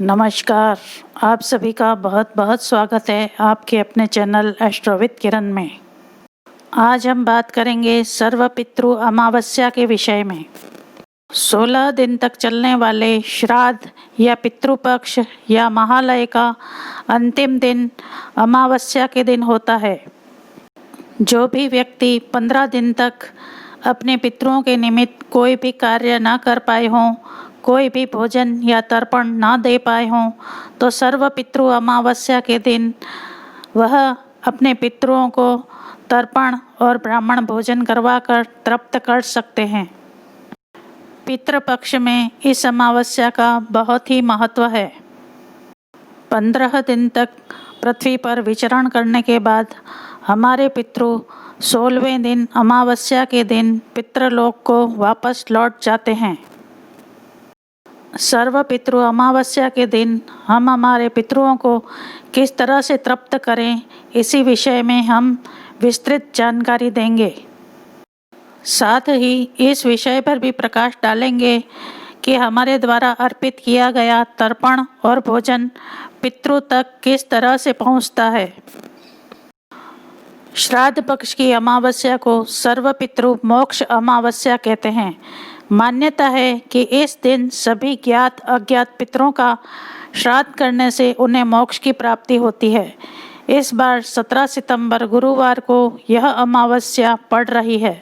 नमस्कार। आप सभी का बहुत बहुत स्वागत है आपके अपने चैनल एस्ट्रोविद किरण में। आज हम बात करेंगे सर्व पितृ अमावस्या के विषय में। 16 दिन तक चलने वाले श्राद्ध या पितृपक्ष या महालय का अंतिम दिन अमावस्या के दिन होता है। जो भी व्यक्ति 15 दिन तक अपने पितरों के निमित्त कोई भी कार्य न कर पाए हों, कोई भी भोजन या तर्पण ना दे पाए हों, तो सर्व पितृ अमावस्या के दिन वह अपने पितरों को तर्पण और ब्राह्मण भोजन करवाकर तृप्त कर सकते हैं। पितृपक्ष में इस अमावस्या का बहुत ही महत्व है। 15 दिन तक पृथ्वी पर विचरण करने के बाद हमारे पितृ 16वें दिन अमावस्या के दिन पितृलोक को वापस लौट जाते हैं। सर्व पितृ अमावस्या के दिन हम हमारे पितरों को किस तरह से तृप्त करें, इसी विषय में हम विस्तृत जानकारी देंगे। साथ ही इस विषय पर भी प्रकाश डालेंगे कि हमारे द्वारा अर्पित किया गया तर्पण और भोजन पितरों तक किस तरह से पहुंचता है। श्राद्ध पक्ष की अमावस्या को सर्व पितृ मोक्ष अमावस्या कहते हैं। मान्यता है कि इस दिन सभी ज्ञात अज्ञात पितरों का श्राद्ध करने से उन्हें मोक्ष की प्राप्ति होती है। इस बार 17 सितंबर गुरुवार को यह अमावस्या पड़ रही है।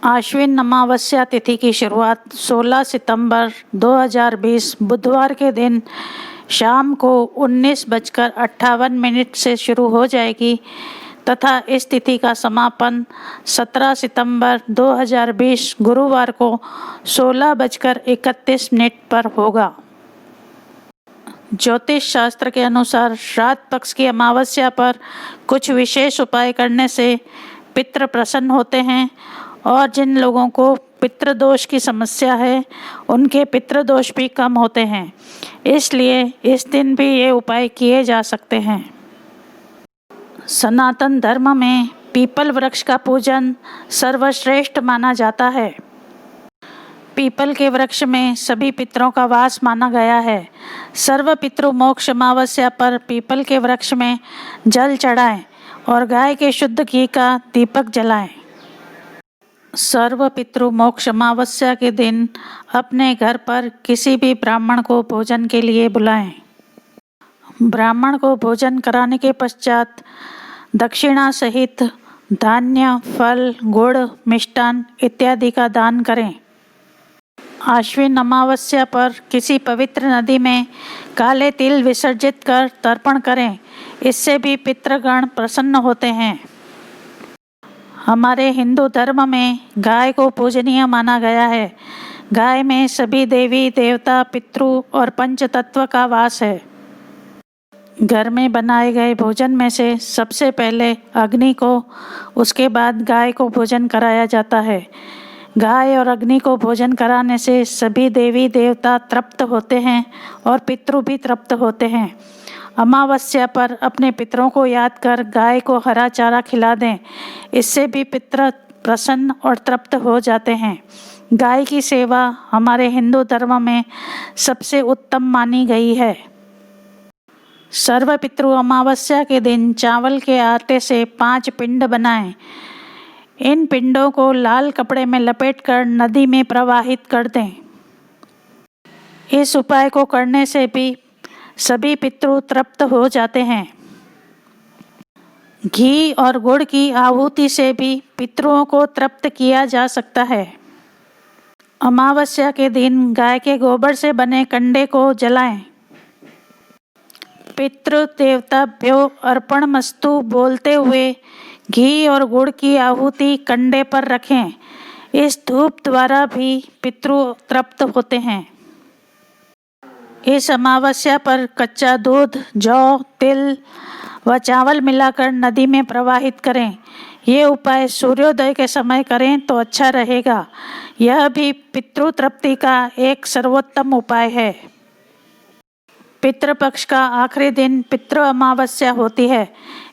आश्विन अमावस्या तिथि की शुरुआत 16 सितंबर 2020 बुधवार के दिन शाम को 19:58 से शुरू हो जाएगी तथा इस तिथि का समापन 17 सितंबर 2020 गुरुवार को 16:31 पर होगा। ज्योतिष शास्त्र के अनुसार श्राद्ध पक्ष की अमावस्या पर कुछ विशेष उपाय करने से पितृ प्रसन्न होते हैं और जिन लोगों को पितृदोष की समस्या है उनके पितृदोष भी कम होते हैं। इसलिए इस दिन भी ये उपाय किए जा सकते हैं। सनातन धर्म में पीपल वृक्ष का पूजन सर्वश्रेष्ठ माना जाता है। पीपल के वृक्ष में सभी पितरों का वास माना गया है। सर्व पितृ मोक्ष अमावस्या पर पीपल के वृक्ष में जल चढ़ाएं और गाय के शुद्ध घी का दीपक जलाएं। सर्व पितृ मोक्ष अमावस्या के दिन अपने घर पर किसी भी ब्राह्मण को भोजन के लिए बुलाएं। ब्राह्मण को भोजन कराने के पश्चात दक्षिणा सहित धान्य, फल, गुड़, मिष्टान इत्यादि का दान करें। आश्विन अमावस्या पर किसी पवित्र नदी में काले तिल विसर्जित कर तर्पण करें। इससे भी पितृगण प्रसन्न होते हैं। हमारे हिंदू धर्म में गाय को पूजनीय माना गया है। गाय में सभी देवी देवता, पितृ और पंचतत्व का वास है। घर में बनाए गए भोजन में से सबसे पहले अग्नि को, उसके बाद गाय को भोजन कराया जाता है। गाय और अग्नि को भोजन कराने से सभी देवी देवता तृप्त होते हैं और पितृ भी तृप्त होते हैं। अमावस्या पर अपने पितरों को याद कर गाय को हरा चारा खिला दें। इससे भी पितृ प्रसन्न और तृप्त हो जाते हैं। गाय की सेवा हमारे हिंदू धर्म में सबसे उत्तम मानी गई है। सर्व पितृ अमावस्या के दिन चावल के आटे से 5 पिंड बनाएं। इन पिंडों को लाल कपड़े में लपेटकर नदी में प्रवाहित कर दें। इस उपाय को करने से भी सभी पितृ तृप्त हो जाते हैं। घी और गुड़ की आहुति से भी पितरों को तृप्त किया जा सकता है। अमावस्या के दिन गाय के गोबर से बने कंडे को जलाएं। पितृ देवताभ्यो अर्पणमस्तु बोलते हुए घी और गुड़ की आहुति कंडे पर रखें। इस धूप द्वारा भी पितृ तृप्त होते हैं। इस अमावस्या पर कच्चा दूध, जौ, तिल व चावल मिलाकर नदी में प्रवाहित करें। ये उपाय सूर्योदय के समय करें तो अच्छा रहेगा। यह भी पितृ तृप्ति का एक सर्वोत्तम उपाय है। पितृपक्ष का आखिरी दिन पितृ अमावस्या होती है।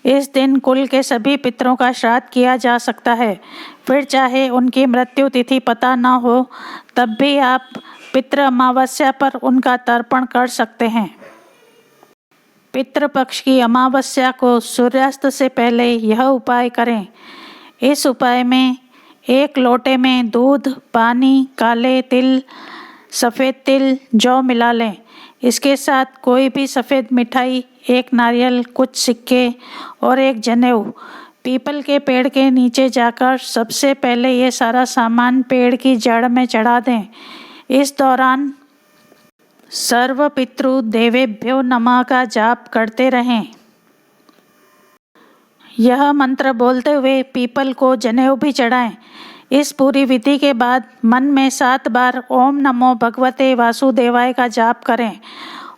इस दिन कुल के सभी पितरों का श्राद्ध किया जा सकता है। फिर चाहे उनकी मृत्यु तिथि पता न हो तब भी आप पितृ अमावस्या पर उनका तर्पण कर सकते हैं। पितृपक्ष की अमावस्या को सूर्यास्त से पहले यह उपाय करें। इस उपाय में 1 लोटे में दूध, पानी, काले तिल, सफ़ेद तिल, जौ मिला लें। इसके साथ कोई भी सफ़ेद मिठाई, 1 नारियल, कुछ सिक्के और 1 जनेऊ पीपल के पेड़ के नीचे जाकर सबसे पहले ये सारा सामान पेड़ की जड़ में चढ़ा दें। इस दौरान सर्व पितृ देवेभ्यो नमः का जाप करते रहें। यह मंत्र बोलते हुए पीपल को जनेऊ भी चढ़ाएं। इस पूरी विधि के बाद मन में 7 बार ओम नमो भगवते वासुदेवाय का जाप करें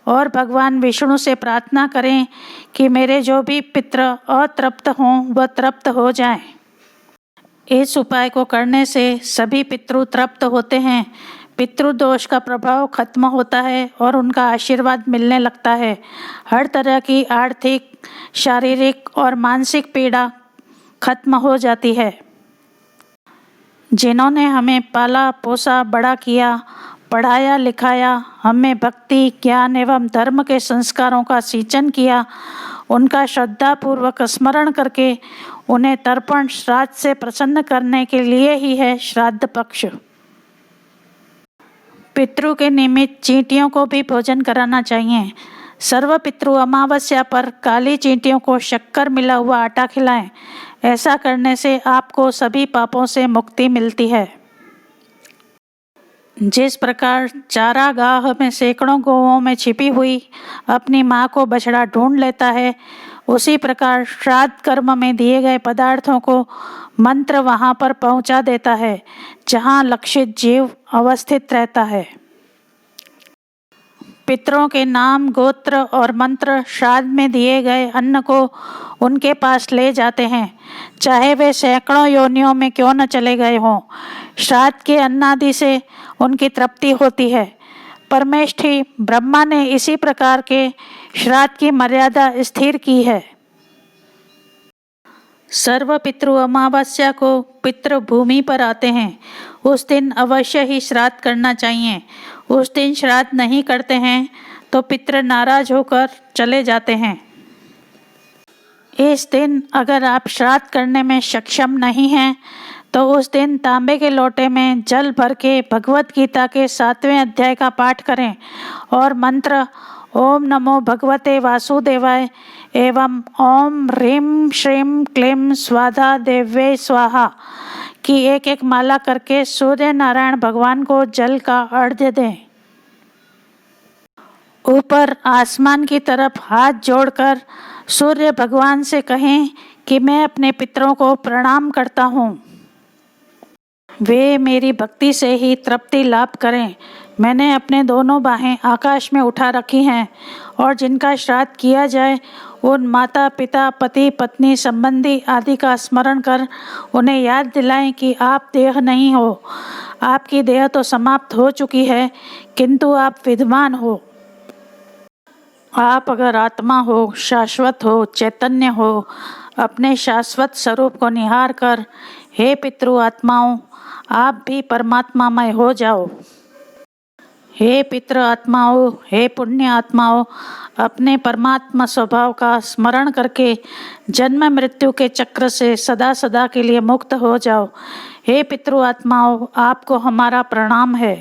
और भगवान विष्णु से प्रार्थना करें कि मेरे जो भी पितृ अतृप्त हों वह तृप्त हो जाएं। इस उपाय को करने से सभी पितृ तृप्त होते हैं, पितृदोष का प्रभाव खत्म होता है और उनका आशीर्वाद मिलने लगता है। हर तरह की आर्थिक, शारीरिक और मानसिक पीड़ा खत्म हो जाती है। जिन्होंने हमें पाला पोसा, बड़ा किया, पढ़ाया लिखाया, हमें भक्ति, ज्ञान एवं धर्म के संस्कारों का सिंचन किया, उनका श्रद्धापूर्वक स्मरण करके उन्हें तर्पण श्राद्ध से प्रसन्न करने के लिए ही है श्राद्ध पक्ष। पितरों के निमित्त चींटियों को भी भोजन कराना चाहिए। सर्व पितृ अमावस्या पर काली चींटियों को शक्कर मिला हुआ आटा खिलाएं। ऐसा करने से आपको सभी पापों से मुक्ति मिलती है। जिस प्रकार चारागाह में सैकड़ों गौओं में छिपी हुई अपनी माँ को बछड़ा ढूंढ लेता है, उसी प्रकार श्राद्ध कर्म में दिए गए पदार्थों को मंत्र वहाँ पर पहुँचा देता है जहाँ लक्षित जीव अवस्थित रहता है। पितरों के नाम, गोत्र और मंत्र श्राद्ध में दिए गए अन्न को उनके पास ले जाते हैं, चाहे वे सैकड़ों योनियों में क्यों न चले गए हों। श्राद्ध के अन्नादि से उनकी तृप्ति होती है। परमेष्ठी ब्रह्मा ने इसी प्रकार के श्राद्ध की मर्यादा स्थिर की है। सर्व पितृ अमावस्या को पितृ भूमि पर आते हैं, उस दिन अवश्य ही श्राद्ध करना चाहिए। उस दिन श्राद्ध नहीं करते हैं तो पितृ नाराज होकर चले जाते हैं। इस दिन अगर आप श्राद्ध करने में सक्षम नहीं हैं तो उस दिन तांबे के लोटे में जल भर के भगवत गीता के 7वें अध्याय का पाठ करें और मंत्र ओम नमो भगवते वासुदेवाय एवं ओम ह्रीं श्रीं क्लीं स्वाधा देव्ये स्वाहा की 1-1 माला करके सूर्य नारायण भगवान को जल का अर्घ्य दें। ऊपर आसमान की तरफ हाथ जोड़कर सूर्य भगवान से कहें कि मैं अपने पितरों को प्रणाम करता हूँ, वे मेरी भक्ति से ही तृप्ति लाभ करें। मैंने अपने दोनों बाहें आकाश में उठा रखी हैं और जिनका श्राद्ध किया जाए उन माता पिता, पति पत्नी, संबंधी आदि का स्मरण कर उन्हें याद दिलाएं कि आप देह नहीं हो, आपकी देह तो समाप्त हो चुकी है किंतु आप विद्यमान हो। आप अगर आत्मा हो, शाश्वत हो, चैतन्य हो, अपने शाश्वत स्वरूप को निहार कर हे पितृ आत्माओं आप भी परमात्मामय हो जाओ। हे पितृ आत्माओं, हे पुण्य आत्माओं, अपने परमात्मा स्वभाव का स्मरण करके जन्म मृत्यु के चक्र से सदा सदा के लिए मुक्त हो जाओ। हे पितृ आत्माओं आपको हमारा प्रणाम है।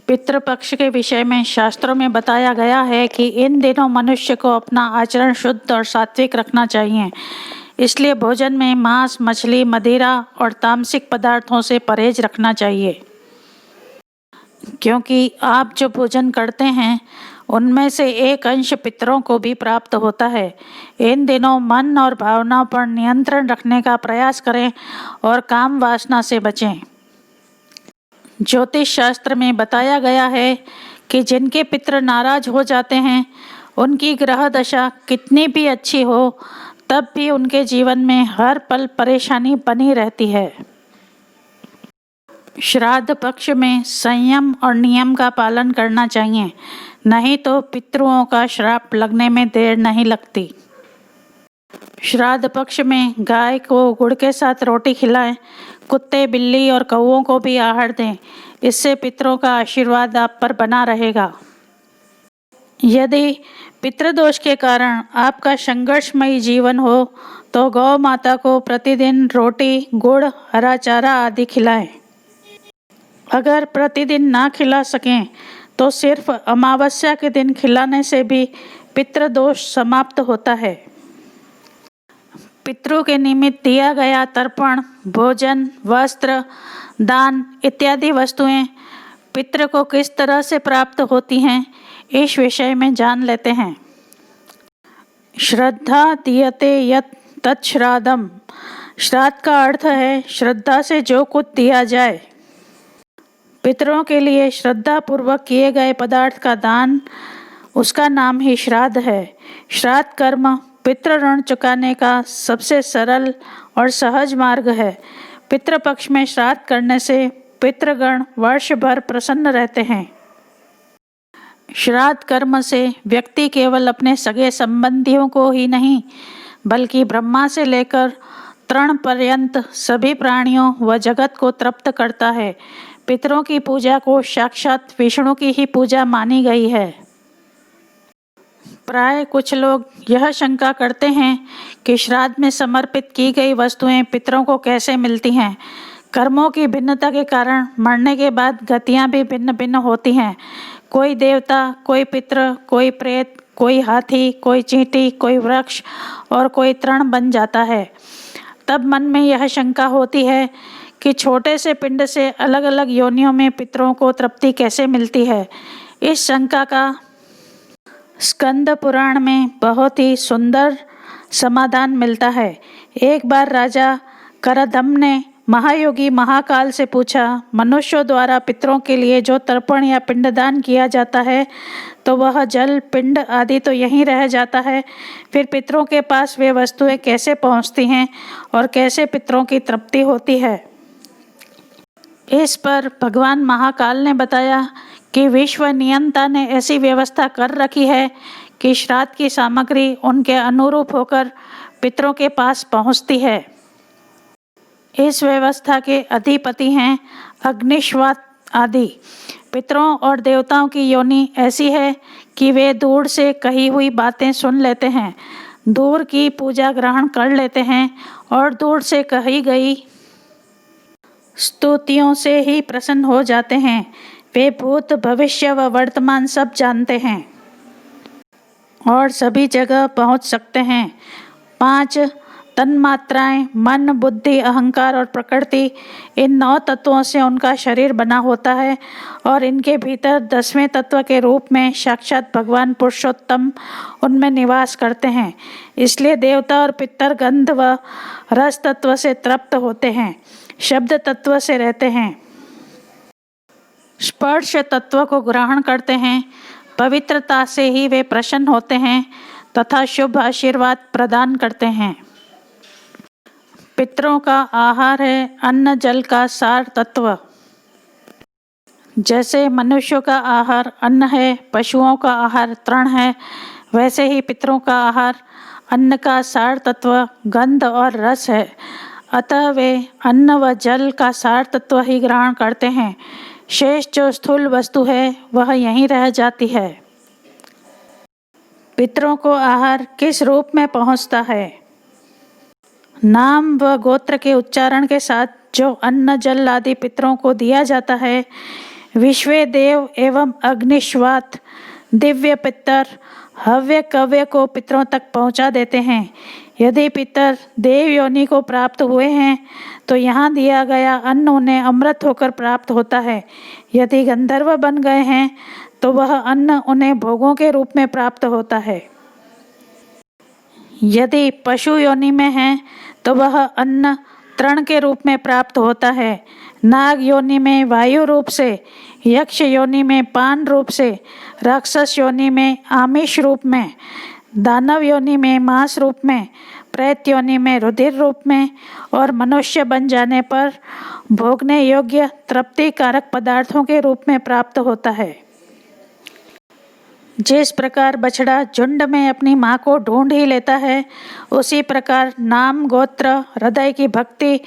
पितृपक्ष के विषय में शास्त्रों में बताया गया है कि इन दिनों मनुष्य को अपना आचरण शुद्ध और सात्विक रखना चाहिए, इसलिए भोजन में मांस, मछली, मदिरा और तामसिक पदार्थों से परहेज रखना चाहिए। क्योंकि आप जो भोजन करते हैं उनमें से एक अंश पितरों को भी प्राप्त होता है। इन दिनों मन और भावनाओं पर नियंत्रण रखने का प्रयास करें और काम वासना से बचें। ज्योतिष शास्त्र में बताया गया है कि जिनके पितर नाराज हो जाते हैं उनकी ग्रह दशा कितनी भी अच्छी हो तब भी उनके जीवन में हर पल परेशानी बनी रहती है। श्राद्ध पक्ष में संयम और नियम का पालन करना चाहिए, नहीं तो पितरों का श्राप लगने में देर नहीं लगती। श्राद्ध पक्ष में गाय को गुड़ के साथ रोटी खिलाएं, कुत्ते, बिल्ली और कौओं को भी आहार दें। इससे पितरों का आशीर्वाद आप पर बना रहेगा। यदि पितृदोष के कारण आपका संघर्षमयी जीवन हो तो गौ माता को प्रतिदिन रोटी, गुड़, हरा चारा आदि खिलाएं। अगर प्रतिदिन ना खिला सकें तो सिर्फ अमावस्या के दिन खिलाने से भी पितृदोष समाप्त होता है। पितरों के निमित्त दिया गया तर्पण, भोजन, वस्त्र, दान इत्यादि वस्तुएं पितृ को किस तरह से प्राप्त होती हैं, इस विषय में जान लेते हैं। श्रद्धा दीयते यत् तच्छ्राद्धम्। श्राद्ध का अर्थ है श्रद्धा से जो कुछ दिया जाए। पितरों के लिए श्रद्धा पूर्वक किए गए पदार्थ का दान, उसका नाम ही श्राद्ध है। श्राद्ध कर्म पितृ ऋण चुकाने का सबसे सरल और सहज मार्ग है। पितृपक्ष में श्राद्ध करने से पितृगण वर्ष भर प्रसन्न रहते हैं। श्राद्ध कर्म से व्यक्ति केवल अपने सगे संबंधियों को ही नहीं बल्कि ब्रह्मा से लेकर तृण पर्यंत सभी प्राणियों व जगत को तृप्त करता है। पितरों की पूजा को साक्षात विष्णु की ही पूजा मानी गई है। प्राय कुछ लोग यह शंका करते हैं कि श्राद्ध में समर्पित की गई वस्तुएं पितरों को कैसे मिलती हैं। कर्मों की भिन्नता के कारण मरने के बाद गतियां भी भिन्न भिन्न होती हैं। कोई देवता, कोई पितृ, कोई प्रेत, कोई हाथी, कोई चींटी, कोई वृक्ष और कोई तृण बन जाता है। तब मन में यह शंका होती है कि छोटे से पिंड से अलग अलग योनियों में पितरों को तृप्ति कैसे मिलती है। इस शंका का स्कंद पुराण में बहुत ही सुंदर समाधान मिलता है। एक बार राजा करदम ने महायोगी महाकाल से पूछा, मनुष्यों द्वारा पितरों के लिए जो तर्पण या पिंडदान किया जाता है तो वह जल, पिंड आदि तो यहीं रह जाता है, फिर पितरों के पास वे वस्तुएं कैसे पहुंचती हैं और कैसे पितरों की तृप्ति होती है। इस पर भगवान महाकाल ने बताया कि विश्व नियंता ने ऐसी व्यवस्था कर रखी है कि श्राद्ध की सामग्री उनके अनुरूप होकर पितरों के पास पहुंचती है। इस व्यवस्था के अधिपति हैं अग्निश्वात आदि। पितरों और देवताओं की योनि ऐसी है कि वे दूर से कही हुई बातें सुन लेते हैं, दूर की पूजा ग्रहण कर लेते हैं और दूर से कही गई स्तुतियों से ही प्रसन्न हो जाते हैं। वे भूत, भविष्य व वर्तमान सब जानते हैं और सभी जगह पहुंच सकते हैं। 5 तन्मात्राएं मन, बुद्धि, अहंकार और प्रकृति, इन 9 तत्वों से उनका शरीर बना होता है और इनके भीतर 10वें तत्व के रूप में साक्षात भगवान पुरुषोत्तम उनमें निवास करते हैं। इसलिए देवता और पितर गंध व रस तत्व से तृप्त होते हैं, शब्द तत्व से रहते हैं, स्पर्श तत्व को ग्रहण करते हैं, पवित्रता से ही वे प्रसन्न होते हैं तथा शुभ आशीर्वाद प्रदान करते हैं। पितरों का आहार है अन्न जल का सार तत्व। जैसे मनुष्यों का आहार अन्न है, पशुओं का आहार तृण है, वैसे ही पितरों का आहार अन्न का सार तत्व गंध और रस है। अतः वे अन्न व जल का सार तत्व ही ग्रहण करते हैं। शेष जो स्थूल वस्तु है वह यहीं रह जाती है। पितरों को आहार किस रूप में पहुंचता है? नाम व गोत्र के उच्चारण के साथ जो अन्न जल आदि पितरों को दिया जाता है, विश्वे देव एवं अग्निश्वात दिव्य पितर हव्य कव्य को पितरों तक पहुंचा देते हैं। यदि पितर देव योनि को प्राप्त हुए हैं तो यहाँ दिया गया अन्न उन्हें अमृत होकर प्राप्त होता है। यदि गंधर्व बन गए हैं तो वह अन्न उन्हें भोगों के रूप में प्राप्त होता है। यदि पशु योनि में हैं तो वह अन्न तृण के रूप में प्राप्त होता है। नाग योनि में वायु रूप से, यक्ष योनि में पान रूप से, राक्षस योनि में आमिष रूप में, दानव योनि में मांस रूप में, प्रेत योनि में रुधिर रूप में और मनुष्य बन जाने पर भोगने योग्य तृप्ति कारक पदार्थों के रूप में प्राप्त होता है। जिस प्रकार बछड़ा झुंड में अपनी माँ को ढूंढ ही लेता है, उसी प्रकार नाम, गोत्र, हृदय की भक्ति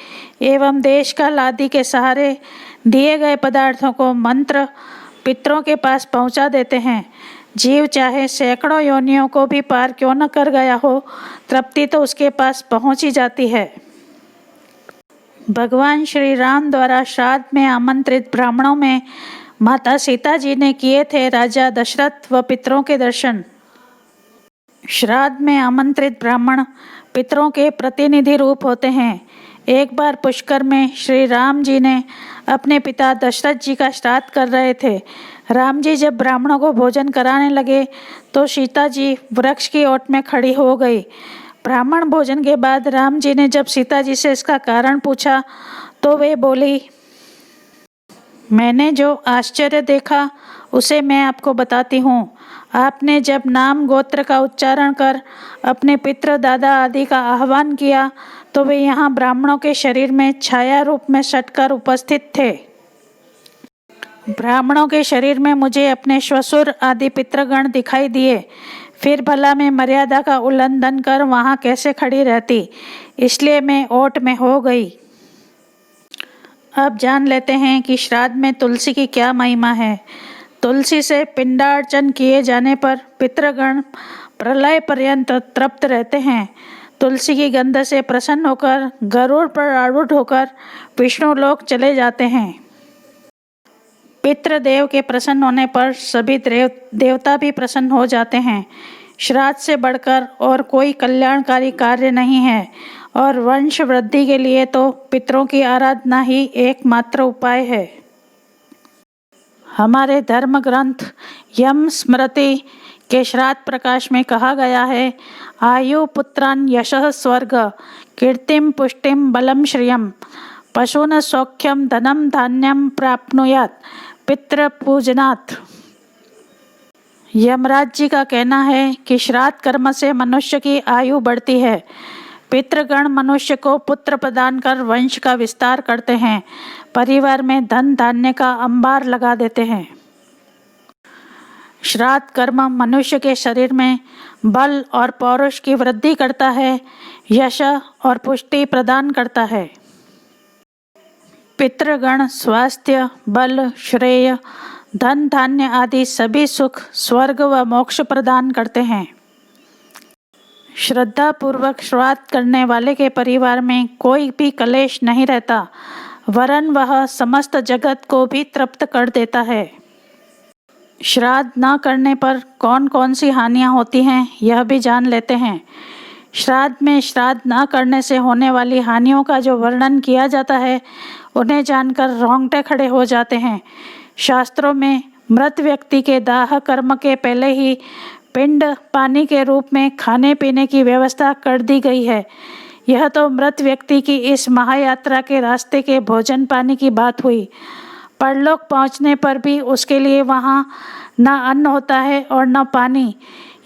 एवं देश काल आदि के सहारे दिए गए पदार्थों को मंत्र पितरों के पास पहुँचा देते हैं। जीव चाहे सैकड़ों योनियों को भी पार क्यों न कर गया हो, तृप्ति तो उसके पास पहुँच ही जाती है। भगवान श्री राम द्वारा श्राद्ध में आमंत्रित ब्राह्मणों में माता सीता जी ने किए थे राजा दशरथ व पितरों के दर्शन। श्राद्ध में आमंत्रित ब्राह्मण पितरों के प्रतिनिधि रूप होते हैं। एक बार पुष्कर में श्री राम जी ने अपने पिता दशरथ जी का श्राद्ध कर रहे थे। राम जी जब ब्राह्मणों को भोजन कराने लगे तो सीता जी वृक्ष की ओट में खड़ी हो गई। ब्राह्मण भोजन के बाद राम जी ने जब सीता जी से इसका कारण पूछा तो वे बोली, मैंने जो आश्चर्य देखा उसे मैं आपको बताती हूँ। आपने जब नाम गोत्र का उच्चारण कर अपने पितृ दादा आदि का आह्वान किया तो वे यहाँ ब्राह्मणों के शरीर में छाया रूप में सटकर उपस्थित थे। ब्राह्मणों के शरीर में मुझे अपने श्वशुर आदि पितृगण दिखाई दिए। फिर भला मैं मर्यादा का उल्लंघन कर वहाँ कैसे खड़ी रहती, इसलिए मैं ओट में हो गई। अब जान लेते हैं कि श्राद्ध में तुलसी की क्या महिमा है। तुलसी से पिंडार्चन किए जाने पर पितृगण प्रलय पर्यंत तृप्त रहते हैं। तुलसी की गंध से प्रसन्न होकर गरुड़ पर आरूढ़ होकर विष्णु लोक चले जाते हैं। पितृदेव के प्रसन्न होने पर सभी देवता भी प्रसन्न हो जाते हैं। श्राद्ध से बढ़कर और कोई कल्याणकारी कार्य नहीं है और वंश वृद्धि के लिए तो पितरों की आराधना ही एकमात्र उपाय है। हमारे धर्म ग्रंथ यम स्मृति के श्राद्ध प्रकाश में कहा गया है, आयु पुत्रान यशः स्वर्ग कीर्तिम पुष्टिम बलम श्रियम पशून सौख्यम धनम धान्यम प्राप्नुयात् पितृ पूजनात्। यमराज जी का कहना है कि श्राद्ध कर्म से मनुष्य की आयु बढ़ती है। पितृगण मनुष्य को पुत्र प्रदान कर वंश का विस्तार करते हैं, परिवार में धन धान्य का अंबार लगा देते हैं। श्राद्ध कर्म मनुष्य के शरीर में बल और पौरुष की वृद्धि करता है, यश और पुष्टि प्रदान करता है। पितृगण स्वास्थ्य, बल, श्रेय, धन धान्य आदि सभी सुख, स्वर्ग व मोक्ष प्रदान करते हैं। श्रद्धा पूर्वक श्राद्ध करने वाले के परिवार में कोई भी कलेश नहीं रहता, वरन वह समस्त जगत को भी तृप्त कर देता है। श्राद्ध न करने पर कौन कौन सी हानियां होती हैं, यह भी जान लेते हैं। श्राद्ध में श्राद्ध न करने से होने वाली हानियों का जो वर्णन किया जाता है, उन्हें जानकर रोंगटे खड़े हो जाते हैं। शास्त्रों में मृत व्यक्ति के दाह कर्म के पहले ही पिंड पानी के रूप में खाने पीने की व्यवस्था कर दी गई है। यह तो मृत व्यक्ति की इस महायात्रा के रास्ते के भोजन पानी की बात हुई। परलोक पहुंचने पर भी उसके लिए वहाँ न अन्न होता है और न पानी।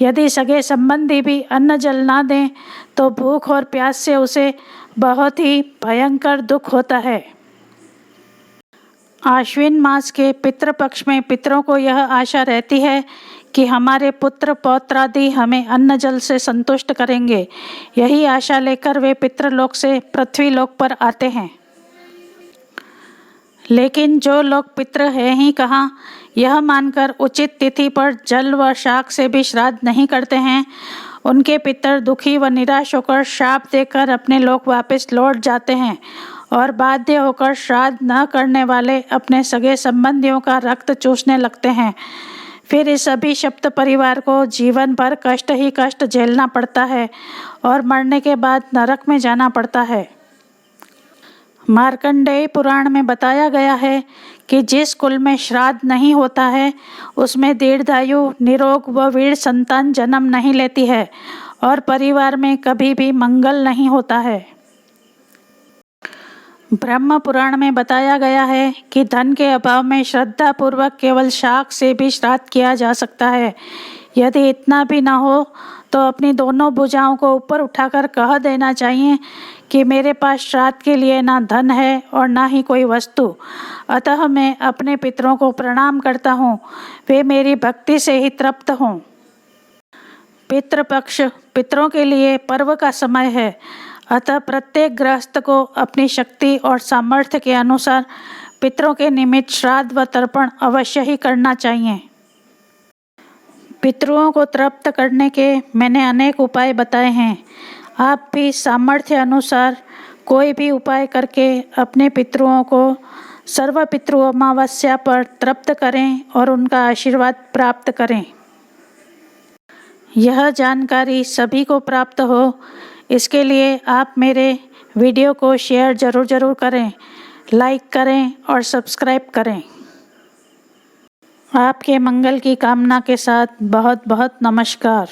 यदि सगे संबंधी भी अन्न जल ना दें तो भूख और प्यास से उसे बहुत ही भयंकर दुख होता है। आश्विन मास के पितृपक्ष में पितरों को यह आशा रहती है कि हमारे पुत्र पौत्रादि हमें अन्न जल से संतुष्ट करेंगे। यही आशा लेकर वे पितृलोक से पृथ्वीलोक पर आते हैं। लेकिन जो लोग पितृ हैं ही कहाँ, यह मानकर उचित तिथि पर जल व शाक से भी श्राद्ध नहीं करते हैं, उनके पितर दुखी व निराश होकर शाप देकर अपने लोक वापस लौट जाते हैं और बाध्य होकर श्राद्ध न करने वाले अपने सगे संबंधियों का रक्त चूसने लगते हैं। फिर इस अभिशप्त परिवार को जीवन भर कष्ट ही कष्ट झेलना पड़ता है और मरने के बाद नरक में जाना पड़ता है। मार्कंडेय पुराण में बताया गया है कि जिस कुल में श्राद्ध नहीं होता है उसमें दीर्घायु, निरोग व वीर संतान जन्म नहीं लेती है और परिवार में कभी भी मंगल नहीं होता है। ब्रह्म पुराण में बताया गया है कि धन के अभाव में श्रद्धा पूर्वक केवल शाक से भी श्राद्ध किया जा सकता है। यदि इतना भी न हो तो अपनी दोनों भुजाओं को ऊपर उठाकर कह देना चाहिए कि मेरे पास श्राद्ध के लिए ना धन है और ना ही कोई वस्तु, अतः मैं अपने पितरों को प्रणाम करता हूँ, वे मेरी भक्ति से ही तृप्त हों। पितृपक्ष पितरों के लिए पर्व का समय है, अतः प्रत्येक गृहस्थ को अपनी शक्ति और सामर्थ्य के अनुसार पितरों के निमित्त श्राद्ध व तर्पण अवश्य ही करना चाहिए। पितरों को तृप्त करने के मैंने अनेक उपाय बताए हैं। आप भी सामर्थ्य अनुसार कोई भी उपाय करके अपने पितरों को सर्व पितृ अमावस्या पर तृप्त करें और उनका आशीर्वाद प्राप्त करें। यह जानकारी सभी को प्राप्त हो, इसके लिए आप मेरे वीडियो को शेयर ज़रूर करें, लाइक करें और सब्सक्राइब करें। आपके मंगल की कामना के साथ बहुत बहुत नमस्कार।